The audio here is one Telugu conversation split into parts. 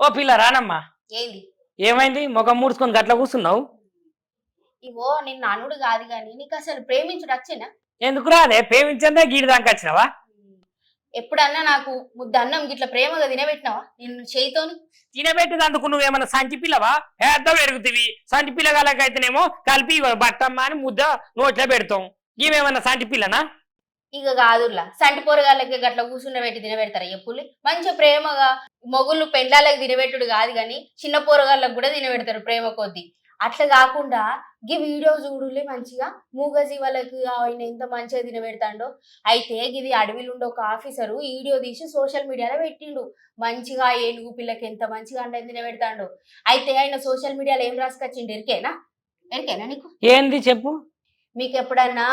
ఓ పిల్ల రానమ్మా. ఏంది ఏమైంది ముఖం మూడ్చుకొని గట్ల కూర్చున్నావు? ఇవో నిన్ను అనుడు కాదు గాని నీకు అసలు ప్రేమించుడు వచ్చేనా? ఎందుకు రాదే? ప్రేమించందే గీడి దాకా వచ్చినావా? ఎప్పుడన్నా నాకు ముద్ద అన్నం గిట్ల ప్రేమగా తినబెట్టినావా నిన్ను చేయితోని? తినబెట్టినందుకు నువ్వేమన్నా సంచి పిల్లవా? ఏద్దాం ఎరుగుతివి. సంచి పిల్లగాలకైతేనేమో కలిపి బట్టమ్మ అని ముద్ద నోట్లో పెడతాం. ఇవేమన్నా సంచి పిల్లనా? ఇక కాదులా సంటి పోరగాళ్ళకి గట్ల కూర్చుండబెట్టి తినబెడతారా ఎప్పులు? మంచిగా ప్రేమగా మొగుళ్ళు పెండ్లాలకు తినబెట్టుడు కాదు గాని చిన్న పోరగాళ్ళకు కూడా తినబెడతారు ప్రేమ కొద్దీ. అట్లా కాకుండా గీ వీడియో చూడులే మంచిగా మూగజీవాలకు ఆయన ఎంత మంచిగా తినబెడతాడో. అయితే గిది అడవిలుండే ఒక ఆఫీసరు ఈ వీడియో తీసి సోషల్ మీడియాలో పెట్టిండు. మంచిగా ఏనుగు పిల్లకి ఎంత మంచిగా అండ తినబెడతాడో. అయితే ఆయన సోషల్ మీడియాలో ఏం రాసుకొచ్చిండు ఎరికేనా నీకు? ఏంది చెప్పు. మీకు ఎప్పుడన్నా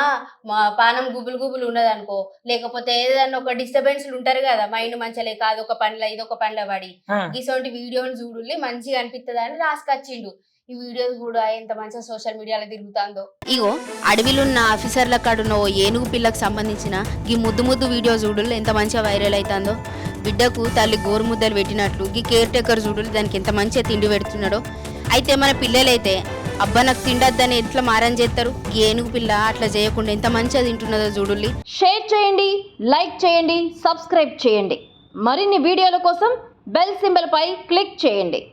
మా పానం గుబులు గుబులు ఉన్నదనుకో, లేకపోతే ఏదన్నా ఒక డిస్టర్బెన్స్లు ఉంటారు కదా, మైండ్ మంచిగా లేక అదొక పనిలో ఇదొక పనిలో పడి గిసోంటి వీడియోని చూడుల్లి మంచిగా అనిపిస్తుంది అని రాసుకొచ్చిండు. ఈ వీడియోస్ కూడా ఎంత మంచిగా సోషల్ మీడియాలో తిరుగుతుందో. ఇగో అడవిలున్న ఆఫీసర్ల కాడున్న ఓ ఏనుగు పిల్లకు సంబంధించిన ఈ ముద్దు ముద్దు వీడియో చూడులు ఎంత మంచిగా వైరల్ అవుతుందో. బిడ్డకు తల్లి గోరు ముద్దలు పెట్టినట్లు ఈ కేర్ టేకర్ చూడులు దానికి ఎంత మంచిగా తిండి పెడుతున్నాడో. అయితే మన పిల్లలైతే అబ్బా నాకు తిండద్దని ఎట్లా మారం చేస్తారు, ఈ ఏనుగు పిల్ల అట్లా చేయకుండా ఎంత మంచిగా తింటున్నదో చూడుల్లి. షేర్ చేయండి, లైక్ చేయండి, సబ్స్క్రైబ్ చేయండి. మరిన్ని వీడియోల కోసం బెల్ సింబల్ పై క్లిక్ చేయండి.